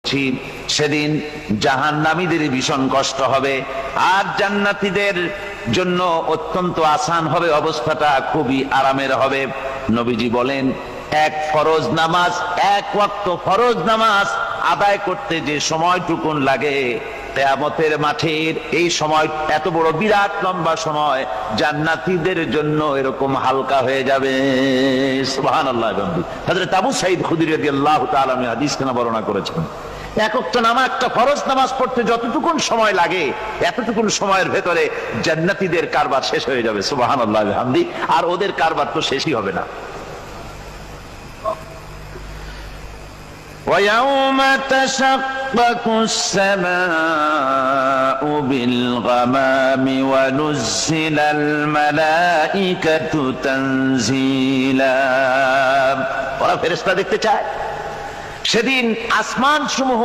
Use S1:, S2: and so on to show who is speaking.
S1: করছি, সেদিন জাহান্নামীদের ভীষণ কষ্ট হবে, আর জান্নাতীদের জন্য অত্যন্ত আসান হবে, অবস্থাটা খুবই আরামের হবে। নবীজি বলেন, এক ফরজ নামাজ, এক ওয়াক্ত ফরজ নামাজ আদায় করতে যে সময়টুকুন লাগে, কিয়ামতের মাঠের এই সময় এত বড় বিরাট লম্বা সময় জান্নাতীদের জন্য এরকম হালকা হয়ে যাবে। সুবহানাল্লাহ। হযরত আবু সাঈদ খুদরী রাদিয়াল্লাহু তাআলা হাদিস কেন বর্ণনা করেছেন, এক ওয়াক্ত নামাজ, একটা ফরজ নামাজ পড়তে যতটুকুন সময় লাগে, এতটুকুন সময়ের ভেতরে জান্নাতীদের কারবার শেষ হয়ে যাবে। সুবহানাল্লাহ বিহামদি। আর ওদের কারবার তো শেষই হবে না। وَيَوْمَ تَشَقَّقُ السَّمَاءُ بِالْغَمَامِ وَنُزِّلَ الْمَلَائِكَةُ تَنزِيلًا। ওরা ফেরেশতা দেখতে চায়। সেদিন আসমান সমূহ